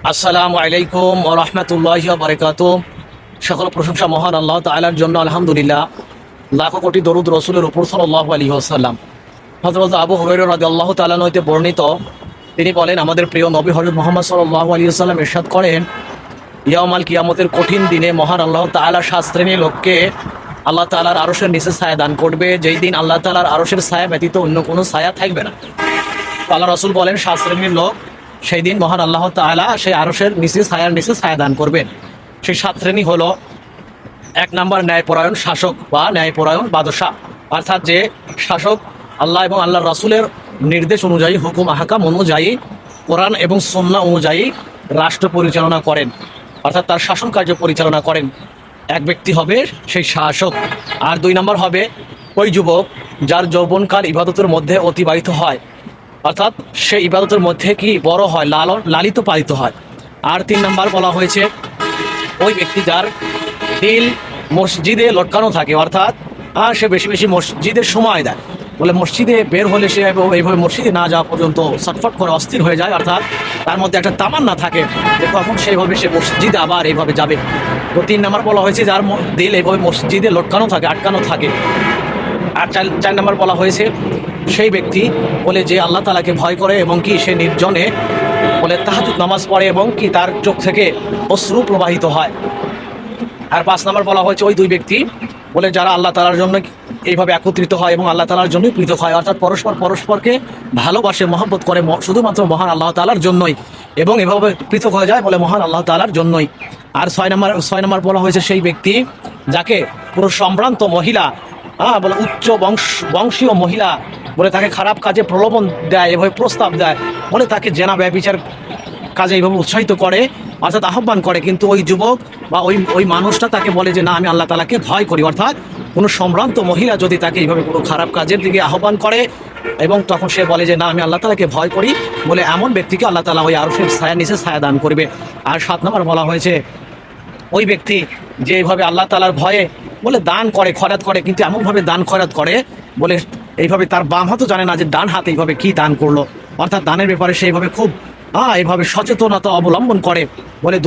আসসালামু আলাইকুম ওয়া রাহমাতুল্লাহি ওয়া বারাকাতুহু। সকল প্রশংসা মহান আল্লাহ তাআলার জন্য, আলহামদুলিল্লাহ। লাখো কোটি দরুদ রাসূলের উপর সাল্লাল্লাহু আলাইহি ওয়াসাল্লাম। হযরত আবু হুরায়রা রাদিয়াল্লাহু তাআলা হতে বর্ণিত, তিনি বলেন, আমাদের প্রিয় নবী হযরত মুহাম্মদ সাল্লাল্লাহু আলাইহি ওয়াসাল্লাম ইরশাদ করেন, ইয়াউমাল কিয়ামতের কঠিন দিনে মহান আল্লাহ তাআলা 7 শ্রেণীর লোককে আল্লাহ তাআলার আরশের নিচে ছায়া দান করবে, যেই দিন আল্লাহ তাআলার আরশের ছায়া ব্যতীত অন্য কোনো ছায়া থাকবে না। আল্লাহ রাসূল বলেন, 7 শ্রেণীর লোক সেই দিন মহান আল্লাহ তাআলা সেই আরশের নিচে ছায়ার নিচে ছায়া দান করবেন। সেই 7 শ্রেণী হলো, 1 নম্বর ন্যায়পরায়ণ শাসক বা ন্যায়পরায়ণ বাদশাহ, অর্থাৎ যে শাসক আল্লাহ এবং আল্লাহর রাসূলের নির্দেশ অনুযায়ী, হুকুম আহকাম অনুযায়ী, কোরআন এবং সুন্নাহ অনুযায়ী রাষ্ট্র পরিচালনা করেন, অর্থাৎ তার শাসন কার্য পরিচালনা করেন, এক ব্যক্তি হবে সেই শাসক। আর 2 নম্বর হবে ওই যুবক যার যৌবনকাল ইবাদতের মধ্যে অতিবাহিত হয়, অর্থাৎ সে ইবাদতের মধ্যে কি বড় হয়, লালিত পালিত হয়। আর 3 নম্বর বলা হয়েছে ওই ব্যক্তি যার দিল মসজিদে লটকানো থাকে, অর্থাৎ সে বেশি বেশি মসজিদের সময় দেয়। বলে মসজিদে বের হলে সে এইভাবে মসজিদে না যাওয়া পর্যন্ত ছটফট করে অস্থির হয়ে যায়, অর্থাৎ তার মধ্যে একটা তামান্না থাকে যে কখন সেইভাবে সে মসজিদে আবার এইভাবে যাবে। তো 3 নম্বর বলা হয়েছে যার দিল এইভাবে মসজিদে লটকানো থাকে, আটকানো থাকে। আর 4 নম্বর বলা হয়েছে সেই ব্যক্তি বলে যে আল্লাহ তাআলাকে ভয় করে এবং কি সে নির্জনে বলে তাহাজ্জুদ নামাজ পড়ে এবং কি তার চোখ থেকে অশ্রু প্রবাহিত হয়। আর 5 নম্বর বলা হয়েছে ওই 2 ব্যক্তি বলে যারা আল্লাহ তাআলার জন্য এইভাবে একত্রিত হয় এবং আল্লাহ তাআলার জন্যই পৃথক হয়, অর্থাৎ পরস্পরকে ভালোবাসে, মহব্বত করে শুধুমাত্র মহান আল্লাহ তাআলার জন্যই, এবং এভাবে পৃথক হয়ে যায় বলে মহান আল্লাহ তাআলার জন্যই। আর 6 নম্বর বলা হয়েছে সেই ব্যক্তি যাকে পুরো সম্ভ্রান্ত মহিলা বলে উচ্চ বংশীয় মহিলা বলে তাকে খারাপ কাজে প্রলোভন দেয়, এভাবে প্রস্তাব দেয়, বলে তাকে জেনা ব্যভিচার কাজে এইভাবে উৎসাহিত করে, অর্থাৎ আহ্বান করে, কিন্তু ওই যুবক বা ওই মানুষটা তাকে বলে যে না, আমি আল্লাহ তাআলাকে ভয় করি। অর্থাৎ কোনো সম্ভ্রান্ত মহিলা যদি তাকে এইভাবে কোনো খারাপ কাজের দিকে আহ্বান করে এবং তখন সে বলে যে না, আমি আল্লাহ তাআলাকে ভয় করি, বলে এমন ব্যক্তিকে আল্লাহ তাআলা ওই আরশের ছায়ার নিচে ছায়া দান করবে। আর 7 নম্বর বলা হয়েছে ওই ব্যক্তি যে এইভাবে আল্লাহ তাআলার ভয়ে বলে দান করে, খয়রাত করে, কিন্তু এমনভাবে দান খয়রাত করে বলে এইভাবে তার বাম হাতও জানে না যে ডান হাতে এইভাবে কি দান করলো, অর্থাৎ দানের ব্যাপারে সেইভাবে খুব এইভাবে সচেতনতা অবলম্বন করে, বলে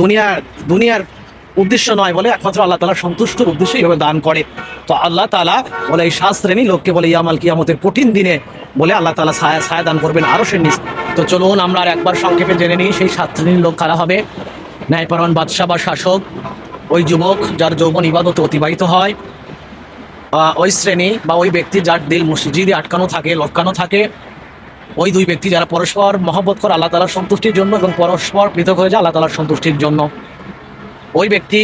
দুনিয়ার উদ্দেশ্য নয়, বলে একমাত্র আল্লাহ তাআলার সন্তুষ্টির উদ্দেশ্যে এইভাবে দান করে। তো আল্লাহ তাআলা বলে এই 7 শ্রেণী লোককে বলে ইয়াউমাল কিয়ামতের কঠিন দিনে বলে আল্লাহ তাআলা ছায়া দান করবেন আরশের নিচে। তো চলুন আমরা আর একবার সংক্ষেপে জেনে নিই সেই 7 শ্রেণীর লোক কারা হবে। ন্যায়পরায়ণ বাদশাহ বা শাসক, ওই যুবক যার যৌবন ইবাদতে অতিবাহিত হয়, ওই শ্রেণী বা ওই ব্যক্তি যার দিল মসজিদে আটকানো থাকে, লটকানো থাকে, ওই 2 ব্যক্তি যারা পরস্পর মহব্বত করে আল্লাহ তাআলার সন্তুষ্টির জন্য এবং পরস্পর পৃথক হয়ে যায় আল্লাহ তাআলার সন্তুষ্টির জন্য, ওই ব্যক্তি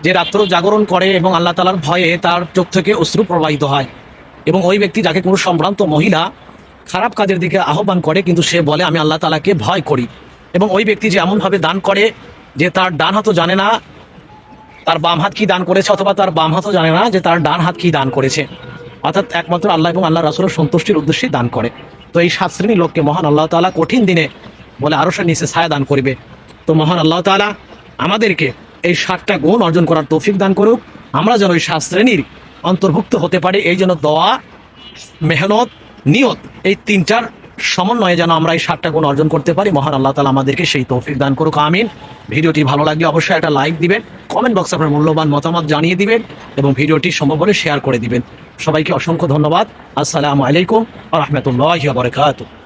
যে রাত্র জাগরণ করে এবং আল্লাহ তাআলার ভয়ে তার চোখ থেকে অশ্রু প্রবাহিত হয়, এবং ওই ব্যক্তি যাকে কোনো সম্ভ্রান্ত মহিলা খারাপ কাজের দিকে আহ্বান করে কিন্তু সে বলে আমি আল্লাহ তাআলাকে ভয় করি, এবং ওই ব্যক্তি যে এমনভাবে দান করে যে তার ডান হাতও জানে না তার বাম হাত কি দান করেছে, অথবা তার বাম হাতও জানে না যে তার ডান হাত কি দান করেছে, অর্থাৎ একমাত্র আল্লাহ এবং আল্লাহ রাসূলের সন্তুষ্টির উদ্দেশ্যে দান করে। তো এই 7 শ্রেণীর লোককে মহান আল্লাহ তাআলা কঠিন দিনে বলে আরশের নিচে ছায়া দান করবে। তো মহান আল্লাহ তাআলা আমাদেরকে এই 7টা গুণ অর্জন করার তৌফিক দান করুক, আমরা যেন এই 7 শ্রেণীর অন্তর্ভুক্ত হতে পারি। এই জন্য দোয়া, মেহনত, নিয়ত, এই 3টার সমন্বয়ে যেন আমরা এই 7টা গুণ অর্জন করতে পারি। মহান আল্লাহ তাআলা আমাদেরকে সেই তৌফিক দান করুক, আমিন। ভিডিওটি ভালো লাগলে অবশ্যই একটা লাইক দিবেন, কমেন্ট বক্সে আপনার মূল্যবান মতামত জানিয়ে দিবেন এবং ভিডিওটি সম্ভব হলে শেয়ার করে দিবেন। সবাইকে অসংখ্য ধন্যবাদ। আসসালামু আলাইকুম ওয়া রাহমাতুল্লাহি ওয়া বারাকাতুহু।